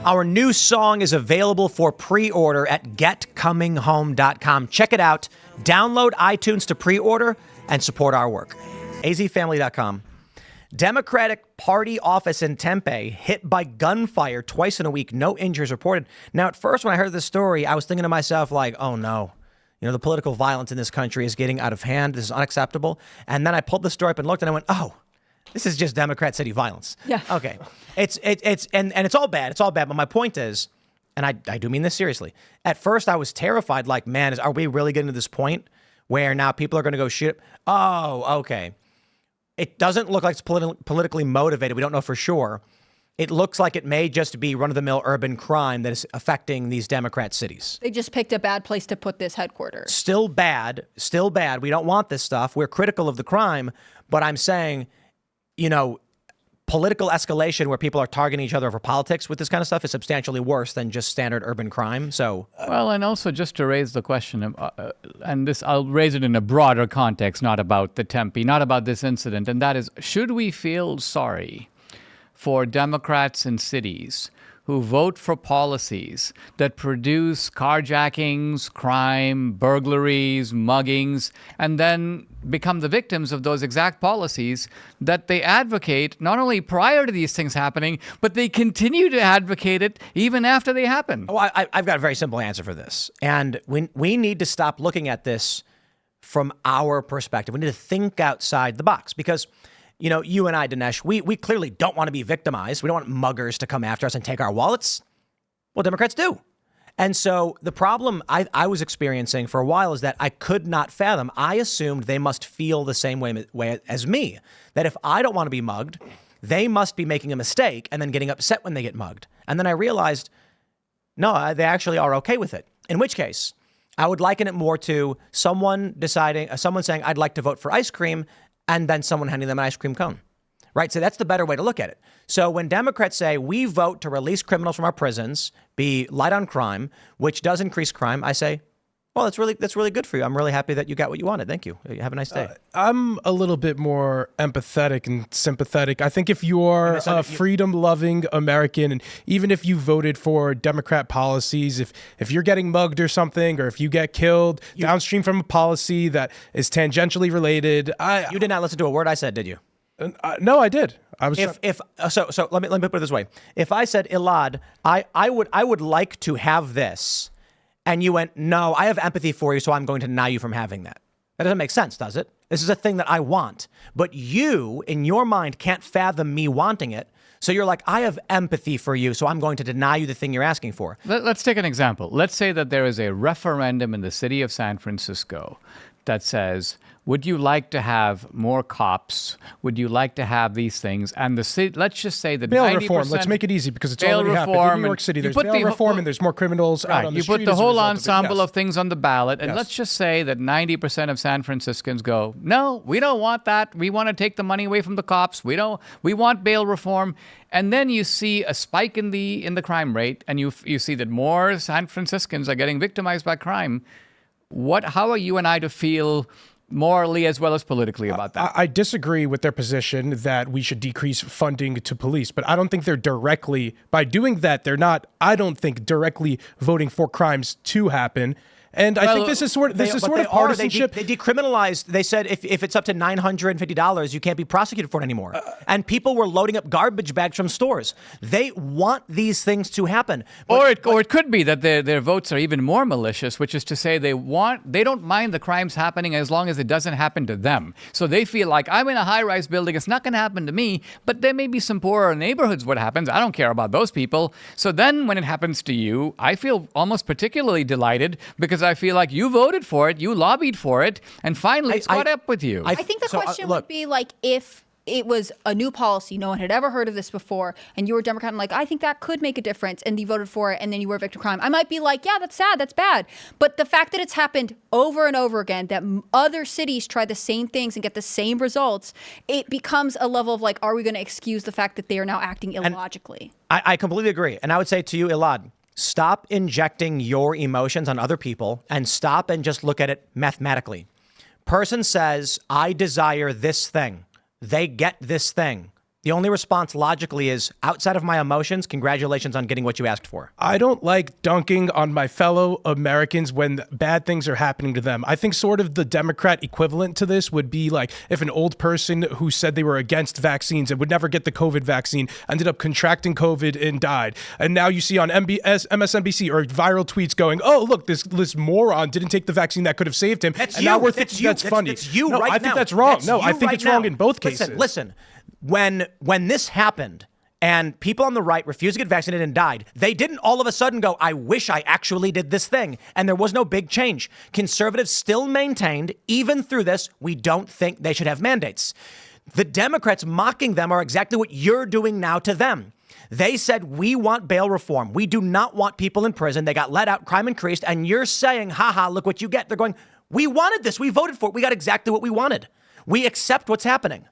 Our new song is available for pre-order at getcominghome.com. Check it out. Download iTunes to pre-order and support our work. azfamily.com. Democratic Party office in Tempe hit by gunfire twice in a week. No injuries reported. Now, at first, when I heard this story, I was thinking to myself, like, oh, no. You know, the political violence in this country is getting out of hand. This is unacceptable. And then I pulled the story up and looked, and I went, oh, this is just Democrat city violence. Yeah. Okay. And it's all bad. It's all bad. But my point is, and I do mean this seriously. At first, I was terrified. Like, man, are we really getting to this point where now people are going to go shoot? Oh, okay. It doesn't look like it's politically motivated. We don't know for sure. It looks like it may just be run-of-the-mill urban crime that is affecting these Democrat cities. They just picked a bad place to put this headquarters. Still bad. Still bad. We don't want this stuff. We're critical of the crime. But I'm saying, you know, political escalation where people are targeting each other over politics with this kind of stuff is substantially worse than just standard urban crime. So, well, and also just to raise the question, and this I'll raise it in a broader context, not about the Tempe, not about this incident, and that is, should we feel sorry for Democrats in cities who vote for policies that produce carjackings, crime, burglaries, muggings, and then become the victims of those exact policies that they advocate not only prior to these things happening, but they continue to advocate it even after they happen? Oh, I've got a very simple answer for this. And we need to stop looking at this from our perspective. We need to think outside the box because, you know, you and I, Dinesh, we clearly don't want to be victimized. We don't want muggers to come after us and take our wallets. Well, Democrats do. And so the problem I was experiencing for a while is that I could not fathom. I assumed they must feel the same way as me, that if I don't want to be mugged, they must be making a mistake and then getting upset when they get mugged. And then I realized, no, they actually are okay with it. In which case, I would liken it more to someone saying, I'd like to vote for ice cream, and then someone handing them an ice cream cone, right? So that's the better way to look at it. So when Democrats say we vote to release criminals from our prisons, be light on crime, which does increase crime, I say, well, that's really good for you. I'm really happy that you got what you wanted. Thank you. Have a nice day. I'm a little bit more empathetic and sympathetic. I think if you're a freedom-loving American, and even if you voted for Democrat policies, if you're getting mugged or something, or if you get killed downstream from a policy that is tangentially related, you did not listen to a word I said, did you? No, I did. I was so let me put it this way. If I said, Elaad, I would like to have this. And you went, no, I have empathy for you, so I'm going to deny you from having that. That doesn't make sense, does it? This is a thing that I want. But you, in your mind, can't fathom me wanting it. So you're like, I have empathy for you, so I'm going to deny you the thing you're asking for. Let's take an example. Let's say that there is a referendum in the city of San Francisco that says, would you like to have more cops? Would you like to have these things? And the city, let's just say that bail 90%, reform. Let's make it easy because it's already happened in New York City. There's bail reform and there's more criminals out on the street. You put the whole ensemble of things on the ballot, and Yes. let's just say that 90% of San Franciscans go, no, we don't want that. We want to take the money away from the cops. We want bail reform. And then you see a spike in the crime rate, and you see that more San Franciscans are getting victimized by crime. How are you and I to feel morally as well as politically about that? I disagree with their position that we should decrease funding to police, but I don't think they're directly, by doing that, they're not, I don't think, directly voting for crimes to happen. And I think this is sort of partisanship. They decriminalized. They said if it's up to $950, you can't be prosecuted for it anymore. And people were loading up garbage bags from stores. They want these things to happen. Or it could be that their votes are even more malicious, which is to say they don't mind the crimes happening as long as it doesn't happen to them. So they feel like, I'm in a high-rise building, it's not going to happen to me, but there may be some poorer neighborhoods what happens. I don't care about those people. So then when it happens to you, I feel almost particularly delighted because I feel like you voted for it, you lobbied for it, and finally it's caught up with you. I think the question would be like, if it was a new policy, no one had ever heard of this before, and you were a Democrat and like, I think that could make a difference, and you voted for it, and then you were a victim of crime, I might be like, yeah, that's sad, that's bad. But the fact that it's happened over and over again, that other cities try the same things and get the same results, it becomes a level of like, are we going to excuse the fact that they are now acting illogically? I completely agree. And I would say to you, Elaad, stop injecting your emotions on other people and stop and just look at it mathematically. Person says, I desire this thing. They get this thing. The only response logically is, outside of my emotions, congratulations on getting what you asked for. I don't like dunking on my fellow Americans when bad things are happening to them. I think sort of the Democrat equivalent to this would be like if an old person who said they were against vaccines and would never get the COVID vaccine ended up contracting COVID and died. And now you see on MSNBC or viral tweets going, oh, look, this moron didn't take the vaccine that could have saved him. That's and you. now we're That's thinking you. that's funny. That's you no, right I think now. that's wrong. That's No, I you think right it's wrong now. in both cases. Listen. When this happened and people on the right refused to get vaccinated and died, they didn't all of a sudden go, I wish I actually did this thing. And there was no big change. Conservatives still maintained, even through this, we don't think they should have mandates. The Democrats mocking them are exactly what you're doing now to them. They said, we want bail reform. We do not want people in prison. They got let out, crime increased. And you're saying, haha, look what you get. They're going, we wanted this. We voted for it. We got exactly what we wanted. We accept what's happening.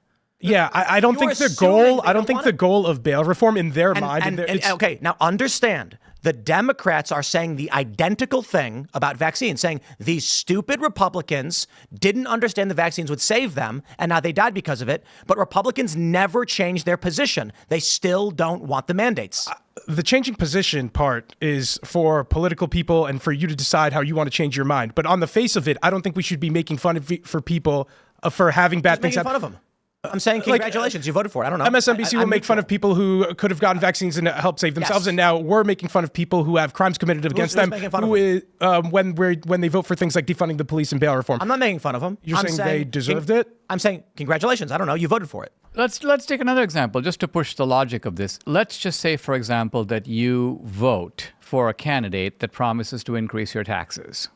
Yeah, I don't think the goal. I don't think the goal of bail reform in their mind. Okay, now understand. The Democrats are saying the identical thing about vaccines, saying these stupid Republicans didn't understand the vaccines would save them, and now they died because of it. But Republicans never changed their position. They still don't want the mandates. The changing position part is for political people and for you to decide how you want to change your mind. But on the face of it, I don't think we should be making fun of for people for having bad things happen. Making fun of them. I'm saying congratulations, you voted for it. I don't know. MSNBC will make fun of people who could have gotten vaccines and help save themselves, and now we're making fun of people who have crimes committed against them. When they vote for things like defunding the police and bail reform. I'm not making fun of them. You're saying they deserved it? I'm saying congratulations. I don't know. You voted for it. Let's take another example just to push the logic of this. Let's just say, for example, that you vote for a candidate that promises to increase your taxes,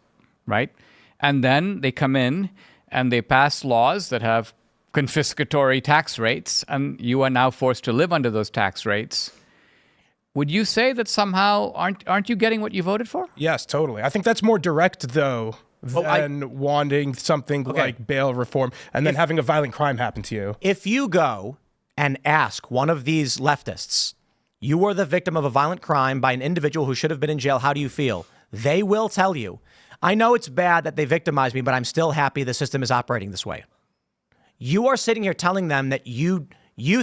right? And then they come in and they pass laws that have confiscatory tax rates, and you are now forced to live under those tax rates. Would you say that somehow aren't you getting what you voted for? Yes, totally. I think that's more direct, though, than wanting something like bail reform and then having a violent crime happen to you. If you go and ask one of these leftists, you were the victim of a violent crime by an individual who should have been in jail, how do you feel? They will tell you, I know it's bad that they victimized me, but I'm still happy the system is operating this way. You are sitting here telling them that you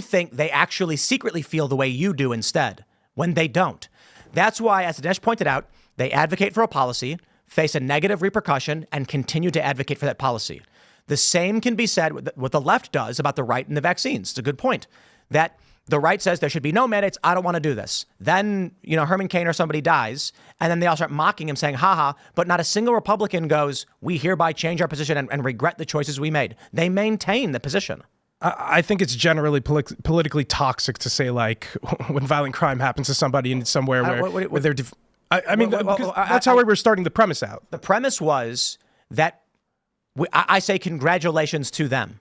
think they actually secretly feel the way you do instead, when they don't. That's why, as Dinesh pointed out, they advocate for a policy, face a negative repercussion, and continue to advocate for that policy. The same can be said with what the left does about the right and the vaccines. It's a good point. That the right says there should be no mandates. I don't want to do this. Then, Herman Cain or somebody dies, and then they all start mocking him, saying, haha, but not a single Republican goes, we hereby change our position and regret the choices we made. They maintain the position. I think it's generally politically toxic to say, like, when violent crime happens to somebody in somewhere where they're... that's how we're starting the premise out. The premise was that I say congratulations to them.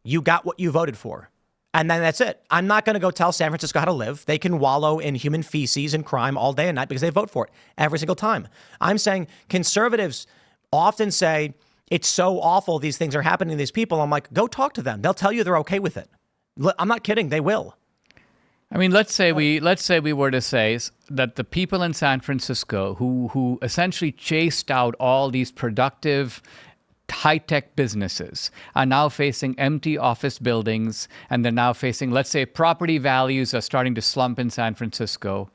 You got what you voted for. And then that's it. I'm not going to go tell San Francisco how to live. They can wallow in human feces and crime all day and night because they vote for it every single time. I'm saying conservatives often say, it's so awful these things are happening to these people. I'm like, go talk to them. They'll tell you they're okay with it. I'm not kidding. They will. I mean, let's say we were to say that the people in San Francisco who essentially chased out all these productive high-tech businesses are now facing empty office buildings, and they're now facing, let's say, property values are starting to slump in San Francisco.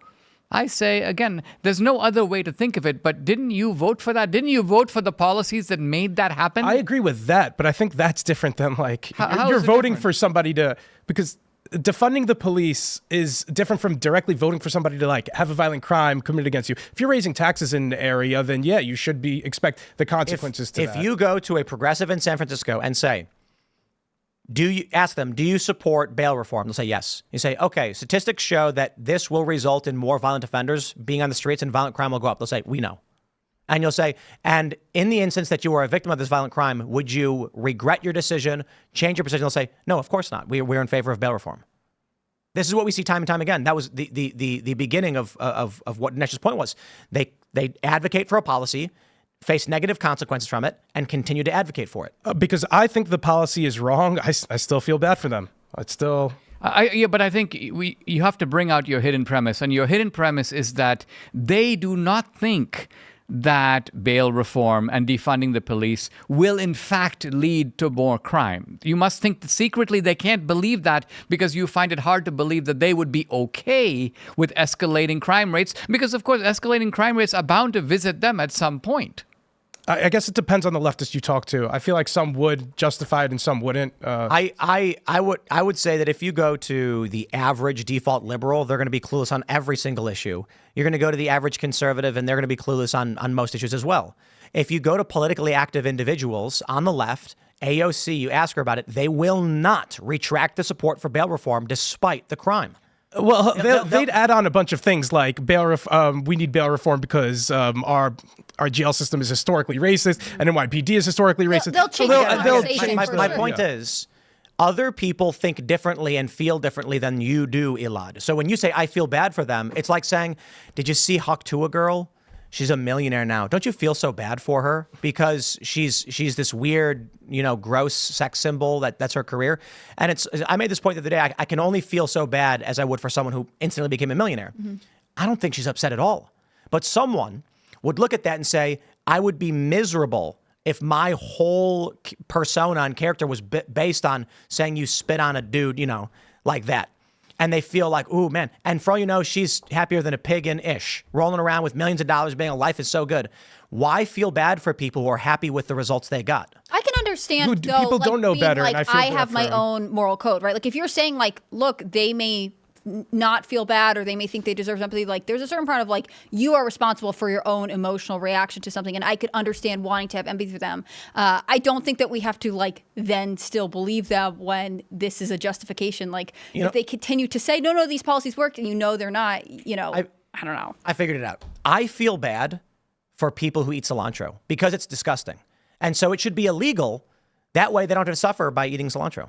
I say, again, there's no other way to think of it, but didn't you vote for that? Didn't you vote for the policies that made that happen? I agree with that, but I think that's different than, like, how you're is it voting different? for somebody to, because defunding the police is different from directly voting for somebody to, like, have a violent crime committed against you. If you're raising taxes in an area, then yeah, you should expect the consequences to that. If you go to a progressive in San Francisco and say, do you support bail reform? They'll say yes. You say, okay, statistics show that this will result in more violent offenders being on the streets and violent crime will go up. They'll say, we know. And you'll say, and in the instance that you are a victim of this violent crime, would you regret your decision, change your position? They'll say, no, of course not. We're in favor of bail reform. This is what we see time and time again. That was the beginning of what Dinesh's point was. They advocate for a policy, face negative consequences from it, and continue to advocate for it. Because I think the policy is wrong. I still feel bad for them. It's still... but I think you have to bring out your hidden premise. And your hidden premise is that they do not think that bail reform and defunding the police will in fact lead to more crime. You must think that secretly they can't believe that because you find it hard to believe that they would be okay with escalating crime rates because, of course, escalating crime rates are bound to visit them at some point. I guess it depends on the leftist you talk to. I feel like some would justify it and some wouldn't. I would say that if you go to the average default liberal, they're going to be clueless on every single issue. You're going to go to the average conservative, and they're going to be clueless on most issues as well. If you go to politically active individuals on the left, AOC, you ask her about it, they will not retract the support for bail reform despite the crime. Well, they'd add on a bunch of things like we need bail reform because our jail system is historically racist and NYPD is historically racist. They'll change the conversation. My point is, other people think differently and feel differently than you do, Elaad. So when you say, I feel bad for them, it's like saying, did you see Haktua girl? She's a millionaire now. Don't you feel so bad for her because she's this weird, gross sex symbol that's her career? And I made this point the other day. I can only feel so bad as I would for someone who instantly became a millionaire. Mm-hmm. I don't think she's upset at all. But someone would look at that and say, I would be miserable if my whole persona and character was based on saying you spit on a dude, like that. And they feel like, ooh, man. And for all you know, she's happier than a pig in ish, rolling around with millions of dollars, being a life is so good. Why feel bad for people who are happy with the results they got? I can understand, though, people don't know better, like, and I feel I have my own moral code, right? Like, if you're saying, like, look, they may not feel bad or they may think they deserve empathy, like, there's a certain part of, like, you are responsible for your own emotional reaction to something, and I could understand wanting to have empathy for them. I don't think that we have to, like, then still believe them when this is a justification. Like, if they continue to say, no, these policies work, and they're not, I don't know. I figured it out. I feel bad for people who eat cilantro because it's disgusting. And so it should be illegal. That way they don't have to suffer by eating cilantro.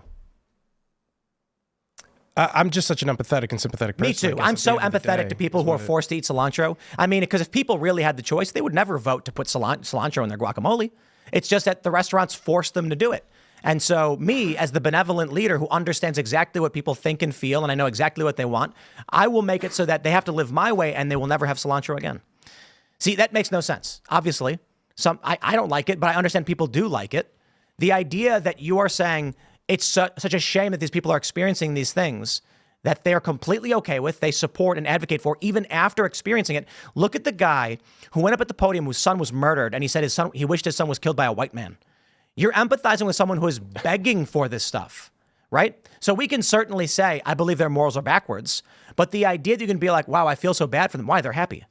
I'm just such an empathetic and sympathetic person. Me too. I'm so empathetic to people who are forced to eat cilantro. I mean, because if people really had the choice, they would never vote to put cilantro in their guacamole. It's just that the restaurants force them to do it. And so me, as the benevolent leader who understands exactly what people think and feel, and I know exactly what they want, I will make it so that they have to live my way and they will never have cilantro again. See, that makes no sense. Obviously, I don't like it, but I understand people do like it. The idea that you are saying it's such a shame that these people are experiencing these things that they're completely okay with, they support and advocate for, even after experiencing it. Look at the guy who went up at the podium whose son was murdered, and he said he wished his son was killed by a white man. You're empathizing with someone who is begging for this stuff, right? So we can certainly say, I believe their morals are backwards, but the idea that you can be like, wow, I feel so bad for them. Why? They're happy.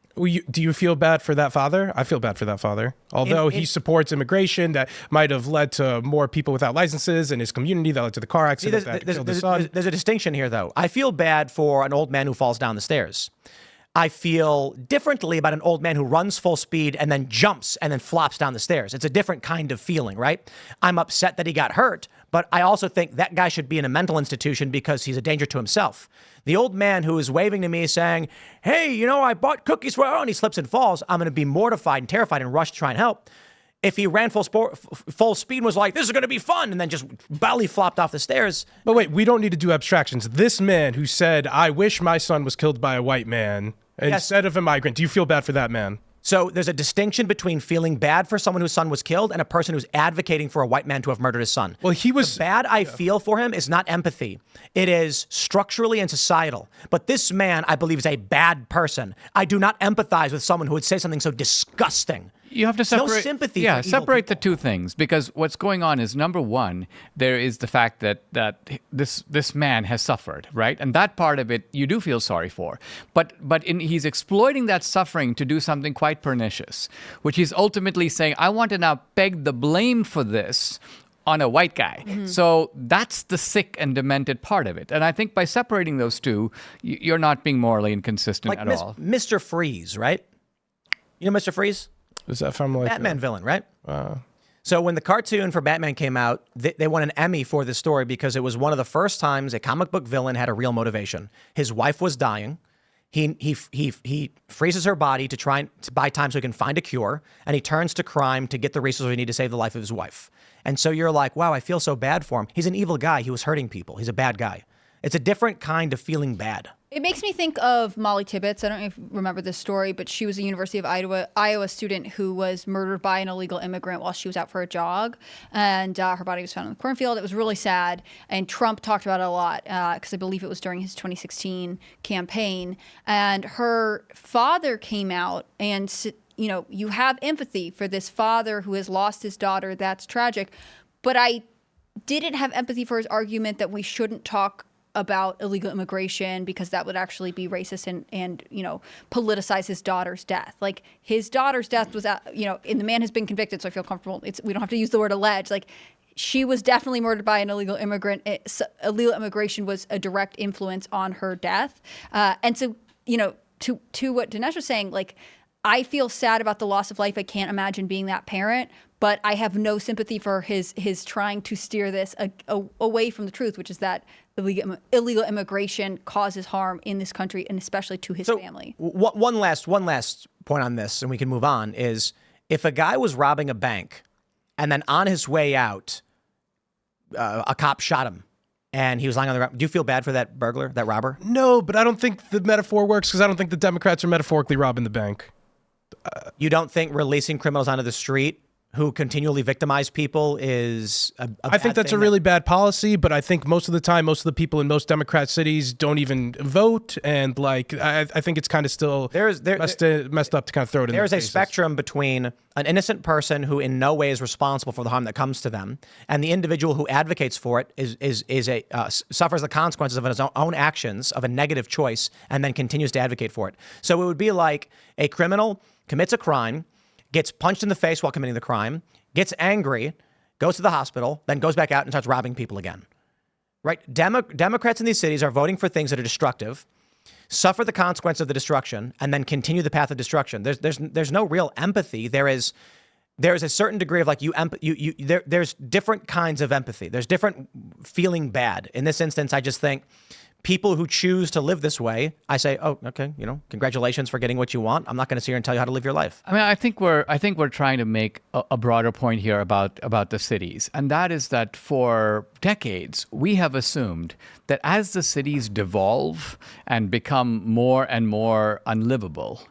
Do you feel bad for that father? I feel bad for that father. Although he supports immigration that might have led to more people without licenses in his community that led to the car accident that killed his son. There's a distinction here, though. I feel bad for an old man who falls down the stairs. I feel differently about an old man who runs full speed and then jumps and then flops down the stairs. It's a different kind of feeling, right? I'm upset that he got hurt, but I also think that guy should be in a mental institution because he's a danger to himself. The old man who is waving to me saying, hey, I bought cookies for you, and he slips and falls, I'm going to be mortified and terrified and rush to try and help. If he ran full speed and was like, this is going to be fun, and then just belly flopped off the stairs. But wait, we don't need to do abstractions. This man who said, I wish my son was killed by a white man instead of a migrant, do you feel bad for that man? So there's a distinction between feeling bad for someone whose son was killed and a person who's advocating for a white man to have murdered his son. Well, the bad I feel for him is not empathy. It is structurally and societal. But this man, I believe, is a bad person. I do not empathize with someone who would say something so disgusting. You have to separate. No sympathy. Yeah, for evil separate people. the two things, because what's going on is, number one, there is the fact that this man has suffered, right? And that part of it you do feel sorry for, but he's exploiting that suffering to do something quite pernicious, which he's ultimately saying, I want to now peg the blame for this on a white guy. Mm-hmm. So that's the sick and demented part of it. And I think by separating those two, you're not being morally inconsistent at all. Mr. Freeze, right? You know Mr. Freeze? Is that from like Batman villain, right? So when the cartoon for Batman came out, they won an Emmy for this story because it was one of the first times a comic book villain had a real motivation. His wife was dying. He freezes her body to try to buy time so he can find a cure, and he turns to crime to get the resources he need to save the life of his wife. And so you're like, wow, I feel so bad for him. He's an evil guy. He was hurting people. He's a bad guy. It's a different kind of feeling bad. It makes me think of Molly Tibbetts. I don't know if you remember this story, but she was a University of Iowa student who was murdered by an illegal immigrant while she was out for a jog. And her body was found in the cornfield. It was really sad. And Trump talked about it a lot because I believe it was during his 2016 campaign. And her father came out and, you know, you have empathy for this father who has lost his daughter. That's tragic. But I didn't have empathy for his argument that we shouldn't talk about illegal immigration because that would actually be racist and you know, politicize his daughter's death. Like, his daughter's death was, you know, and the man has been convicted, so I feel comfortable. We don't have to use the word alleged. Like, she was definitely murdered by an illegal immigrant. Illegal immigration was a direct influence on her death. And so, you know, to what Dinesh was saying, like, I feel sad about the loss of life. I can't imagine being that parent, but I have no sympathy for his trying to steer this away from the truth, which is that illegal immigration causes harm in this country and especially to his family. One last point on this, and we can move on, is if a guy was robbing a bank and then on his way out, a cop shot him and he was lying on the ground, do you feel bad for that burglar, that robber? No, but I don't think the metaphor works because I don't think the Democrats are metaphorically robbing the bank. You don't think releasing criminals onto the street who continually victimize people is a I think that's a really bad policy, but I think most of the time, most of the people in most Democrat cities don't even vote, and like I think it's kind of still messed up to kind of throw it in their faces. There's a spectrum between an innocent person who in no way is responsible for the harm that comes to them, and the individual who advocates for it suffers the consequences of his own actions of a negative choice, and then continues to advocate for it. So it would be like a criminal commits a crime, gets punched in the face while committing the crime, gets angry, goes to the hospital, then goes back out and starts robbing people again. Right? Democrats in these cities are voting for things that are destructive, suffer the consequence of the destruction, and then continue the path of destruction. There's no real empathy. There is a certain degree of like there's different kinds of empathy. There's different feeling bad. In this instance, I just think people who choose to live this way, I say, oh, okay, you know, congratulations for getting what you want. I'm not going to sit here and tell you how to live your life. I mean, I think we're trying to make a broader point here about the cities, and that is that for decades we have assumed that as the cities devolve and become more and more unlivable,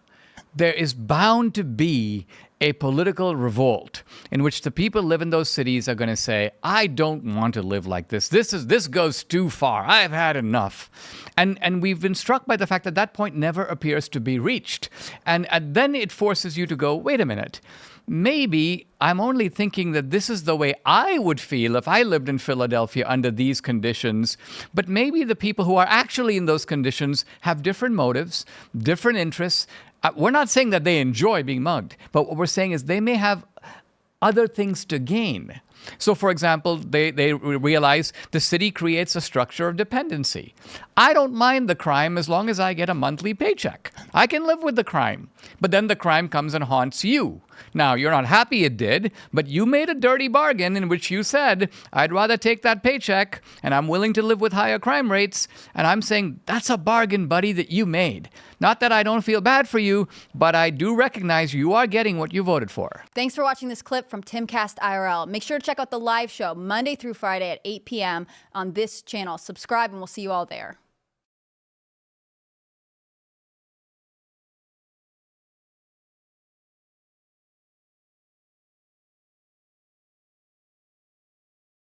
there is bound to be a political revolt in which the people live in those cities are going to say, I don't want to live like this. This goes too far. I've had enough. And we've been struck by the fact that that point never appears to be reached. And then it forces you to go, wait a minute. Maybe I'm only thinking that this is the way I would feel if I lived in Philadelphia under these conditions. But maybe the people who are actually in those conditions have different motives, different interests. We're not saying that they enjoy being mugged, but what we're saying is they may have other things to gain. So, for example, they realize the city creates a structure of dependency. I don't mind the crime as long as I get a monthly paycheck. I can live with the crime. But then the crime comes and haunts you. Now, you're not happy it did, but you made a dirty bargain in which you said, I'd rather take that paycheck, and I'm willing to live with higher crime rates. And I'm saying, that's a bargain, buddy, that you made. Not that I don't feel bad for you, but I do recognize you are getting what you voted for. Thanks for watching this clip from Timcast IRL. Make sure to check out the live show Monday through Friday at 8 p.m. on this channel. Subscribe, and we'll see you all there.